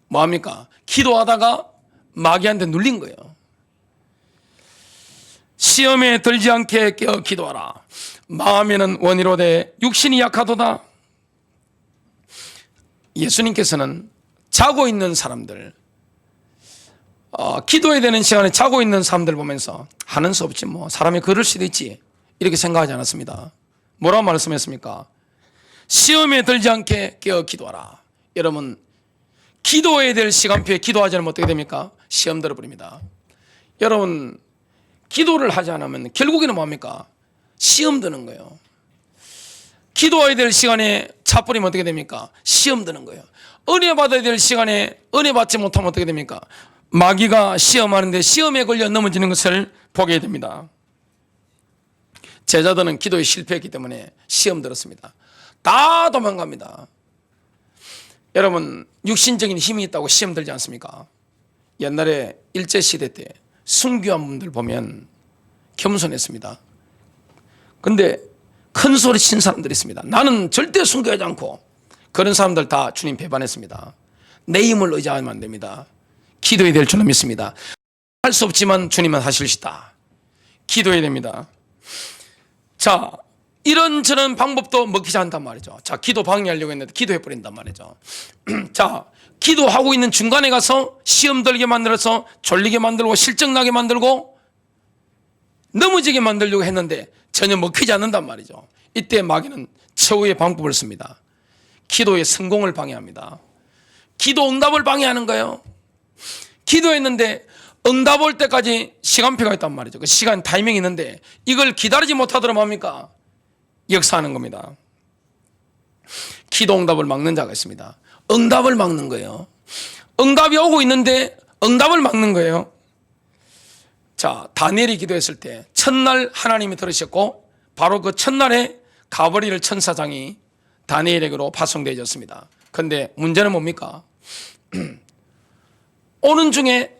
Speaker 1: 뭐합니까? 기도하다가 마귀한테 눌린 거예요. 시험에 들지 않게 깨어 기도하라. 마음에는 원이로되 육신이 약하도다. 예수님께서는 자고 있는 사람들, 기도해야 되는 시간에 자고 있는 사람들 보면서 하는 수 없지 뭐 사람이 그럴 수도 있지 이렇게 생각하지 않았습니다. 뭐라고 말씀했습니까? 시험에 들지 않게 깨어 기도하라. 여러분, 기도해야 될 시간표에 기도하지 않으면 어떻게 됩니까? 시험 들어버립니다. 여러분, 기도를 하지 않으면 결국에는 뭐합니까? 시험 드는 거예요. 기도해야 될 시간에 차버리면 어떻게 됩니까? 시험 드는 거예요. 은혜 받아야 될 시간에 은혜 받지 못하면 어떻게 됩니까? 마귀가 시험하는데 시험에 걸려 넘어지는 것을 보게 됩니다. 제자들은 기도에 실패했기 때문에 시험 들었습니다. 다 도망갑니다. 여러분, 육신적인 힘이 있다고 시험 들지 않습니까? 옛날에 일제시대 때 순교한 분들 보면 겸손했습니다. 근데 큰 소리 친 사람들이 있습니다. 나는 절대 순교하지 않고. 그런 사람들 다 주님 배반했습니다. 내 힘을 의지하면 안 됩니다. 기도해야 될 줄로 믿습니다. 할 수 없지만 주님은 하실시다. 기도해야 됩니다. 자, 이런저런 방법도 먹히지 않단 말이죠. 자, 기도 방해하려고 했는데 기도해버린단 말이죠. 자, 기도하고 있는 중간에 가서 시험 들게 만들어서 졸리게 만들고 실증나게 만들고 넘어지게 만들려고 했는데 전혀 먹히지 않는단 말이죠. 이때 마귀는 최후의 방법을 씁니다. 기도의 성공을 방해합니다. 기도 응답을 방해하는 거예요. 기도했는데 응답 올 때까지 시간표가 있단 말이죠. 그 시간 타이밍이 있는데 이걸 기다리지 못하더라 뭡니까? 역사하는 겁니다. 기도 응답을 막는 자가 있습니다. 응답을 막는 거예요. 응답이 오고 있는데 응답을 막는 거예요. 자, 다니엘이 기도했을 때 첫날 하나님이 들으셨고 바로 그 첫날에 가브리엘 천사장이 다니엘에게로 파송되어졌습니다. 그런데 문제는 뭡니까? 오는 중에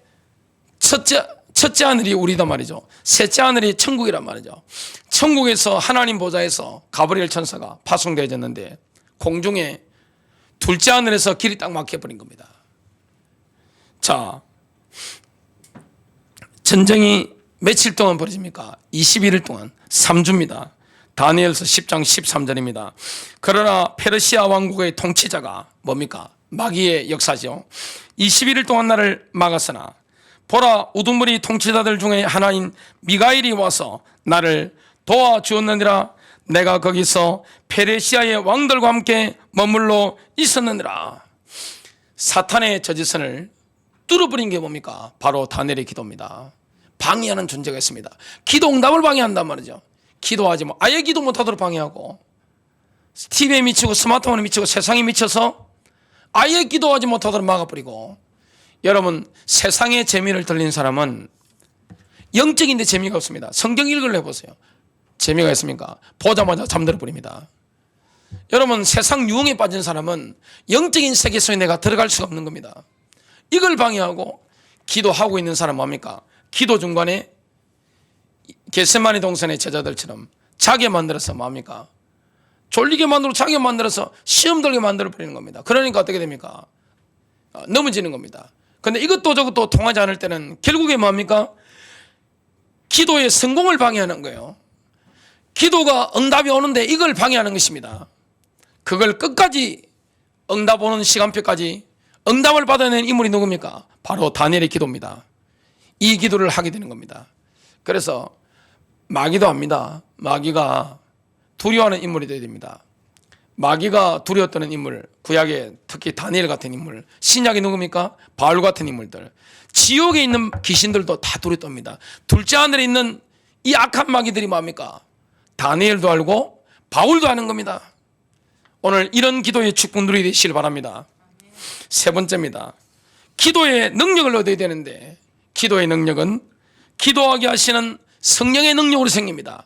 Speaker 1: 첫째 하늘이 우리단 말이죠. 셋째 하늘이 천국이란 말이죠. 천국에서 하나님 보좌에서 가브리엘 천사가 파송되어졌는데 공중에 둘째 하늘에서 길이 딱 막혀버린 겁니다. 자, 전쟁이 며칠 동안 벌어집니까? 21일 동안 3주입니다. 다니엘서 10장 13절입니다. 그러나 페르시아 왕국의 통치자가 뭡니까? 마귀의 역사죠. 21일 동안 나를 막았으나 보라, 우두머리 통치자들 중에 하나인 미가엘이 와서 나를 도와주었느니라. 내가 거기서 페르시아의 왕들과 함께 머물러 있었느니라. 사탄의 저지선을 뚫어버린 게 뭡니까? 바로 다니엘의 기도입니다. 방해하는 존재가 있습니다. 기도 응답을 방해한단 말이죠. 기도하지 뭐 아예 기도 못하도록 방해하고 TV에 미치고 스마트폰에 미치고 세상에 미쳐서 아예 기도하지 못하도록 막아버리고. 여러분, 세상의 재미를 들린 사람은 영적인데 재미가 없습니다. 성경 읽으려 해보세요. 재미가 있습니까? 보자마자 잠들어 버립니다. 여러분, 세상 유흥에 빠진 사람은 영적인 세계 속에 내가 들어갈 수가 없는 겁니다. 이걸 방해하고 기도하고 있는 사람은 뭡니까? 기도 중간에 겟세마네 동산의 제자들처럼 자게 만들어서 뭡니까? 졸리게 만들고 자게 만들어서 시험 들게 만들어 버리는 겁니다. 그러니까 어떻게 됩니까? 넘어지는 겁니다. 근데 이것도 저것도 통하지 않을 때는 결국에 뭡니까? 기도의 성공을 방해하는 거예요. 기도가 응답이 오는데 이걸 방해하는 것입니다. 그걸 끝까지 응답 오는 시간표까지 응답을 받아내는 인물이 누굽니까? 바로 다니엘의 기도입니다. 이 기도를 하게 되는 겁니다. 그래서 마귀도 압니다. 마귀가 두려워하는 인물이 되어야 됩니다. 마귀가 두려웠던 인물, 구약에 특히 다니엘 같은 인물, 신약이 누굽니까? 바울 같은 인물들, 지옥에 있는 귀신들도 다 두렵답니다. 둘째 하늘에 있는 이 악한 마귀들이 뭡니까? 다니엘도 알고 바울도 아는 겁니다. 오늘 이런 기도의 축복 누리게 되시길 바랍니다. 세 번째입니다. 기도의 능력을 얻어야 되는데 기도의 능력은 기도하게 하시는 성령의 능력으로 생깁니다.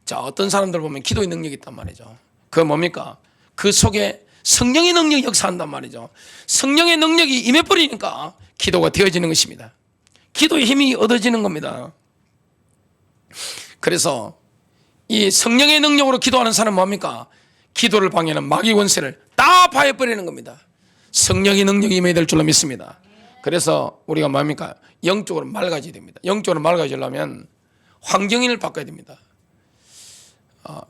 Speaker 1: 자, 어떤 사람들 보면 기도의 능력이 있단 말이죠. 그건 뭡니까? 그 속에 성령의 능력이 역사한단 말이죠. 성령의 능력이 임해버리니까 기도가 되어지는 것입니다. 기도의 힘이 얻어지는 겁니다. 그래서 이 성령의 능력으로 기도하는 사람은 뭡니까? 기도를 방해하는 마귀 권세를 다 파해버리는 겁니다. 성령의 능력이 임해야 될 줄로 믿습니다. 그래서 우리가 뭡니까? 영적으로 맑아져야 됩니다. 영적으로 맑아지려면 환경인을 바꿔야 됩니다.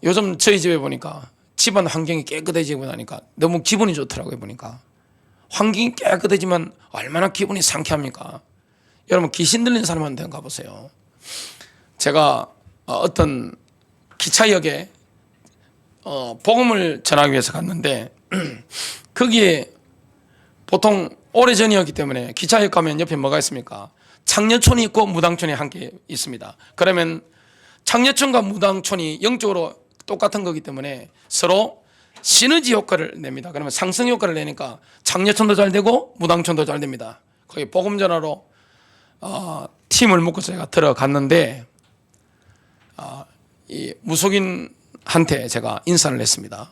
Speaker 1: 요즘 저희 집에 보니까 집안 환경이 깨끗해지고 나니까 너무 기분이 좋더라고요. 보니까 환경이 깨끗해지면 얼마나 기분이 상쾌합니까? 여러분, 귀신 들린 사람한테 가보세요. 제가 어떤 기차역에 복음을 전하기 위해서 갔는데 거기에 보통 오래전이었기 때문에 기차역 가면 옆에 뭐가 있습니까? 창녀촌이 있고 무당촌이 함께 있습니다. 그러면 창녀촌과 무당촌이 영적으로 똑같은 거기 때문에 서로 시너지 효과를 냅니다. 그러면 상승 효과를 내니까 창녀촌도 잘 되고 무당촌도 잘 됩니다. 거기 복음 전하러 팀을 묶고 제가 들어갔는데 이 무속인한테 제가 인사를 했습니다.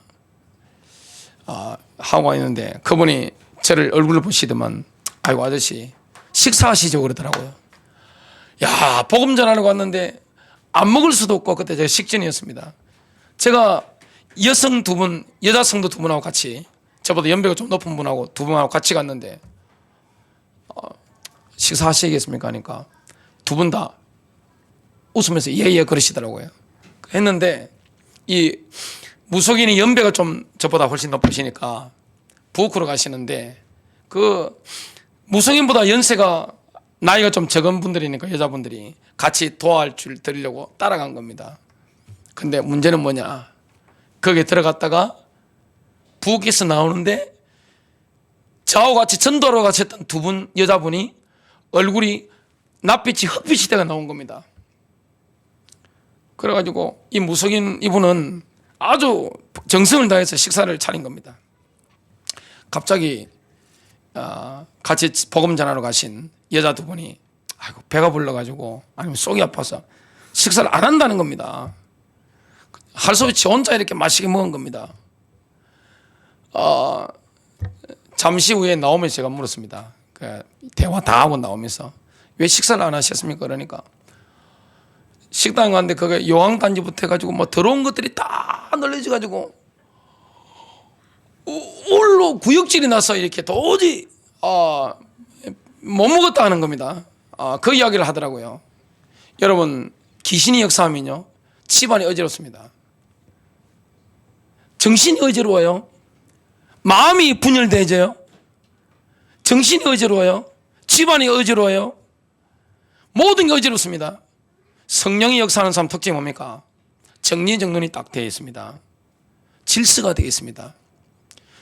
Speaker 1: 하고 있는데 그분이 저를 얼굴을 보시더만 아이고 아저씨 식사하시죠 그러더라고요. 야, 복음 전하러 왔는데 안 먹을 수도 없고 그때 제가 식전이었습니다. 제가 여성 두 분, 여자 성도 두 분하고 같이 저보다 연배가 좀 높은 분하고 두 분하고 같이 갔는데 식사하시겠습니까 하니까 두 분 다 웃으면서 예예 그러시더라고요. 했는데 이 무속인이 연배가 좀 저보다 훨씬 높으시니까 부엌으로 가시는데 그 무속인보다 연세가 나이가 좀 적은 분들이니까 여자분들이 같이 도와줄 줄 드리려고 따라간 겁니다. 근데 문제는 뭐냐, 거기에 들어갔다가 부엌에서 나오는데 저하고 같이 전도하러 가셨던 두 분 여자분이 얼굴이 낯빛이 흑빛이 되가 나온 겁니다. 그래가지고 이 무속인 이분은 아주 정성을 다해서 식사를 차린 겁니다. 갑자기 같이 복음 전하러 가신 여자 두 분이 아이고 배가 불러가지고 아니면 속이 아파서 식사를 안 한다는 겁니다. 할 수 없이 혼자 이렇게 맛있게 먹은 겁니다. 잠시 후에 나오면서 제가 물었습니다. 그 대화 다 하고 나오면서 왜 식사를 안 하셨습니까? 그러니까 식당 갔는데 그게 요항단지부터 해가지고 뭐 더러운 것들이 다 널려져가지고 올로 구역질이 나서 이렇게 도저히 못 먹었다 하는 겁니다. 그 이야기를 하더라고요. 여러분 귀신이 역사하면요 집안이 어지럽습니다. 정신이 어지러워요. 마음이 분열되져요. 정신이 어지러워요. 집안이 어지러워요. 모든 게 어지럽습니다. 성령이 역사하는 사람 특징이 뭡니까? 정리정돈이 딱 되어 있습니다. 질서가 되어 있습니다.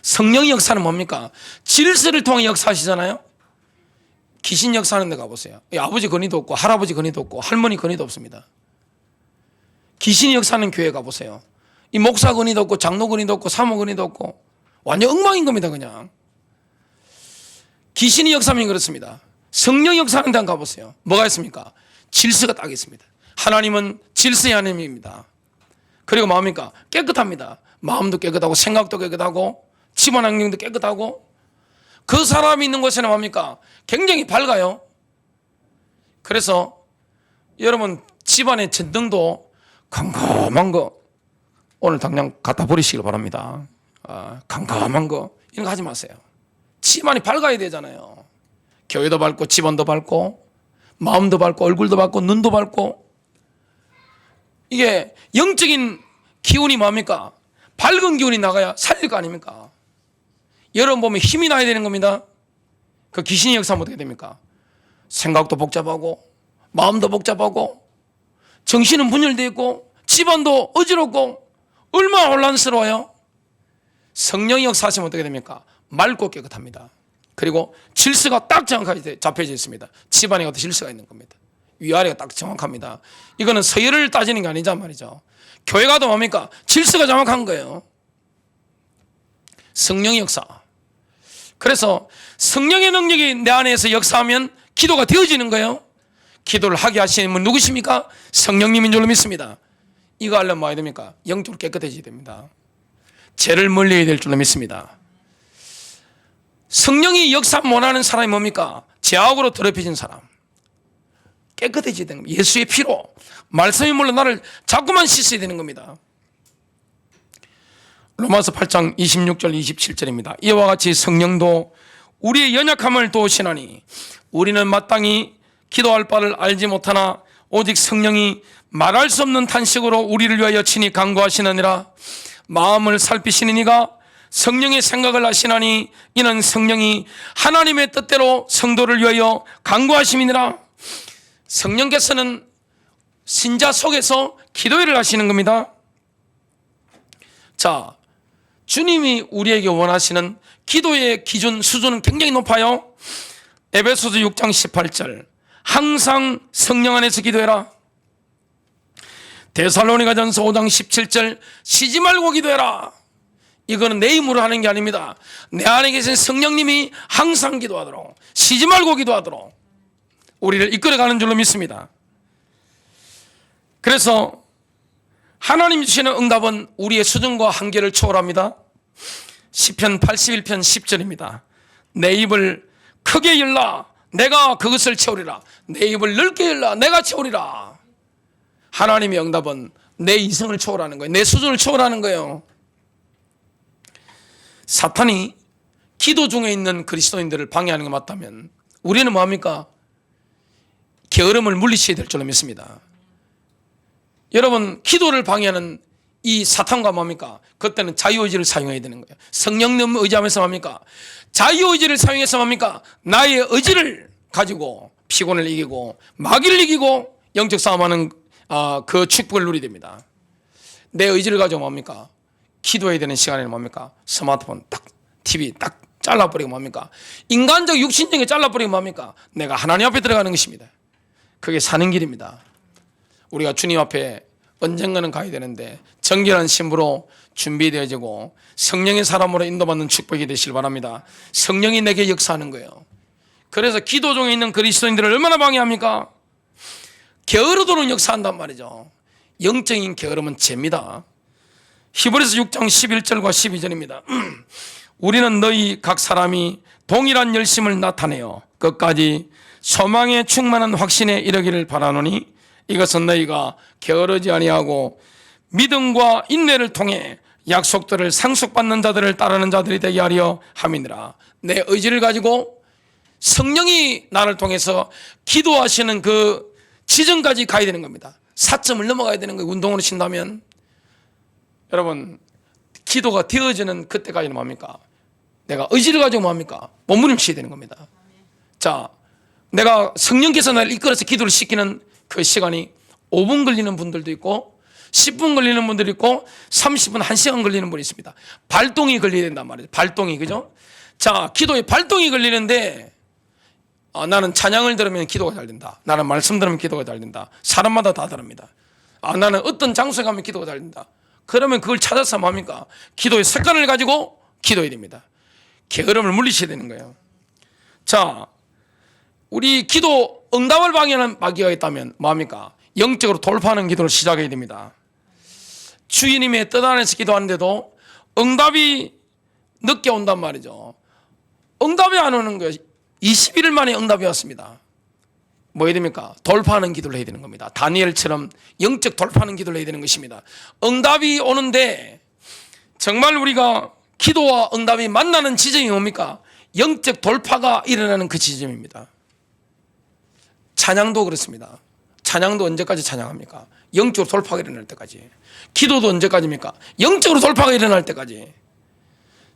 Speaker 1: 성령의 역사는 뭡니까? 질서를 통해 역사하시잖아요. 귀신 역사하는 데 가보세요. 아버지 건의도 없고 할아버지 건의도 없고 할머니 건의도 없습니다. 귀신이 역사하는 교회 가보세요. 이 목사 건의도 없고 장로 건의도 없고 사모 건의도 없고 완전 엉망인 겁니다. 그냥 귀신이 역사하면 그렇습니다. 성령 역사하는 데 가보세요. 뭐가 있습니까? 질서가 딱 있습니다. 하나님은 질서의 하나님입니다. 그리고 뭡니까? 깨끗합니다. 마음도 깨끗하고 생각도 깨끗하고 집안 환경도 깨끗하고 그 사람이 있는 곳에는 뭡니까? 굉장히 밝아요. 그래서 여러분 집안의 전등도 캄캄한 거 오늘 당장 갖다 버리시길 바랍니다. 캄캄한 거 이런 거 하지 마세요. 집안이 밝아야 되잖아요. 교회도 밝고 집안도 밝고 마음도 밝고 얼굴도 밝고 눈도 밝고 이게 영적인 기운이 뭡니까? 밝은 기운이 나가야 살릴 거 아닙니까? 여러분 보면 힘이 나야 되는 겁니다. 그 귀신의 역사하면 어떻게 됩니까? 생각도 복잡하고 마음도 복잡하고 정신은 분열되어 있고 집안도 어지럽고 얼마나 혼란스러워요. 성령의 역사하시면 어떻게 됩니까? 맑고 깨끗합니다. 그리고 질서가 딱 정확하게 잡혀져 있습니다. 집안에 어떤 질서가 있는 겁니다. 위아래가 딱 정확합니다. 이거는 서열을 따지는 게 아니란 말이죠. 교회가 또 뭡니까? 질서가 정확한 거예요. 성령의 역사. 그래서 성령의 능력이 내 안에서 역사하면 기도가 되어지는 거예요. 기도를 하게 하시는 분 누구십니까? 성령님인 줄로 믿습니다. 이거 하려면 뭐 해야 됩니까? 영적으로 깨끗해져야 됩니다. 죄를 멀리해야 될 줄로 믿습니다. 성령이 역사 못하는 사람이 뭡니까? 죄악으로 더럽혀진 사람. 깨끗해져야 되는 겁니다. 예수의 피로 말씀이 물론 나를 자꾸만 씻어야 되는 겁니다. 로마서 8장 26절 27절입니다. 이와 같이 성령도 우리의 연약함을 도우시나니 우리는 마땅히 기도할 바를 알지 못하나 오직 성령이 말할 수 없는 탄식으로 우리를 위하여 친히 간구하시느니라. 마음을 살피시는 이가 성령의 생각을 하시나니 이는 성령이 하나님의 뜻대로 성도를 위하여 간구하심이니라. 성령께서는 신자 속에서 기도회를 하시는 겁니다. 자, 주님이 우리에게 원하시는 기도의 기준 수준은 굉장히 높아요. 에베소서 6장 18절 항상 성령 안에서 기도해라. 데살로니가전서 5장 17절 쉬지 말고 기도해라. 이거는 내 힘으로 하는 게 아닙니다. 내 안에 계신 성령님이 항상 기도하도록 쉬지 말고 기도하도록 우리를 이끌어가는 줄로 믿습니다. 그래서 하나님 주시는 응답은 우리의 수준과 한계를 초월합니다. 시편 81편 10절입니다. 내 입을 크게 열라 내가 그것을 채우리라. 내 입을 넓게 열라 내가 채우리라. 하나님의 응답은 내 이성을 초월하는 거예요. 내 수준을 초월하는 거예요. 사탄이 기도 중에 있는 그리스도인들을 방해하는 게 맞다면 우리는 뭐합니까? 게으름을 물리쳐야 될 줄로 믿습니다. 여러분, 기도를 방해하는 이 사탄과 뭡니까? 그때는 자유의지를 사용해야 되는 거예요. 성령님 의지하면서 뭡니까? 자유의지를 사용해서 뭡니까? 나의 의지를 가지고 피곤을 이기고 마귀를 이기고 영적 싸움하는 그 축복을 누리게 됩니다. 내 의지를 가지고 뭡니까? 기도해야 되는 시간에는 뭡니까? 스마트폰 딱, TV 딱 잘라버리고 뭡니까? 인간적 육신적인 잘라버리고 뭡니까? 내가 하나님 앞에 들어가는 것입니다. 그게 사는 길입니다. 우리가 주님 앞에 언젠가는 가야 되는데 정결한 신부로 준비되어지고 성령의 사람으로 인도받는 축복이 되시길 바랍니다. 성령이 내게 역사하는 거예요. 그래서 기도 중에 있는 그리스도인들을 얼마나 방해합니까? 게으르도록 역사한단 말이죠. 영적인 게으름은 죄입니다. 히브리서 6장 11절과 12절입니다. 우리는 너희 각 사람이 동일한 열심을 나타내어 끝까지 소망의 충만한 확신에 이르기를 바라노니 이것은 너희가 게으르지 아니하고 믿음과 인내를 통해 약속들을 상속받는 자들을 따르는 자들이 되게 하려 함이니라. 내 의지를 가지고 성령이 나를 통해서 기도하시는 그 지점까지 가야 되는 겁니다. 사점을 넘어가야 되는 거예요. 운동으로 친다면. 여러분, 기도가 되어지는 그때까지는 뭡니까? 내가 의지를 가지고 뭡니까? 몸부림쳐야 되는 겁니다. 자, 내가 성령께서 나를 이끌어서 기도를 시키는 그 시간이 5분 걸리는 분들도 있고 10분 걸리는 분들이 있고 30분, 1시간 걸리는 분이 있습니다. 발동이 걸려야 된단 말이죠. 발동이, 그죠? 자, 기도에 발동이 걸리는데 나는 찬양을 들으면 기도가 잘 된다. 나는 말씀 들으면 기도가 잘 된다. 사람마다 다 다릅니다. 나는 어떤 장소에 가면 기도가 잘 된다. 그러면 그걸 찾아서 뭡니까? 기도의 습관을 가지고 기도해야 됩니다. 게으름을 물리셔야 되는 거예요. 자, 우리 기도 응답을 방해하는 마귀가 있다면 뭐합니까? 영적으로 돌파하는 기도를 시작해야 됩니다. 주님의 뜻 안에서 기도하는데도 응답이 늦게 온단 말이죠. 응답이 안 오는 거예요. 21일 만에 응답이 왔습니다. 뭐 해야 됩니까? 돌파하는 기도를 해야 되는 겁니다. 다니엘처럼 영적 돌파하는 기도를 해야 되는 것입니다. 응답이 오는데 정말 우리가 기도와 응답이 만나는 지점이 뭡니까? 영적 돌파가 일어나는 그 지점입니다. 찬양도 그렇습니다. 찬양도 언제까지 찬양합니까? 영적으로 돌파가 일어날 때까지. 기도도 언제까지입니까? 영적으로 돌파가 일어날 때까지.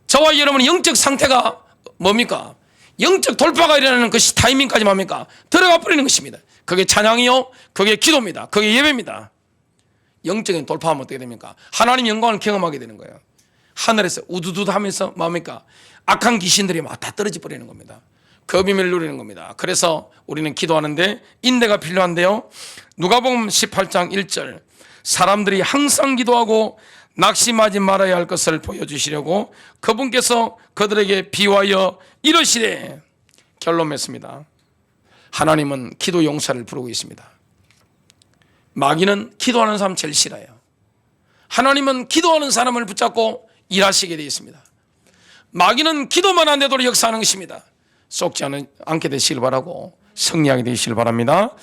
Speaker 1: 저와 여러분의 영적 상태가 뭡니까? 영적 돌파가 일어나는 것이 타이밍까지 뭡니까? 들어가 버리는 것입니다. 그게 찬양이요, 그게 기도입니다. 그게 예배입니다. 영적인 돌파하면 어떻게 됩니까? 하나님 영광을 경험하게 되는 거예요. 하늘에서 우두두두 하면서 뭡니까? 악한 귀신들이 막 다 떨어져 버리는 겁니다. 그 비밀을 누리는 겁니다. 그래서 우리는 기도하는데 인내가 필요한데요. 누가복음 18장 1절 사람들이 항상 기도하고 낙심하지 말아야 할 것을 보여주시려고 그분께서 그들에게 비유하여 이러시되 결론 맺습니다. 하나님은 기도 용사를 부르고 있습니다. 마귀는 기도하는 사람 제일 싫어요. 하나님은 기도하는 사람을 붙잡고 일하시게 되어 있습니다. 마귀는 기도만 안 되도록 역사하는 것입니다. 속지 않게 되시길 바라고 승리하게 되시길 바랍니다.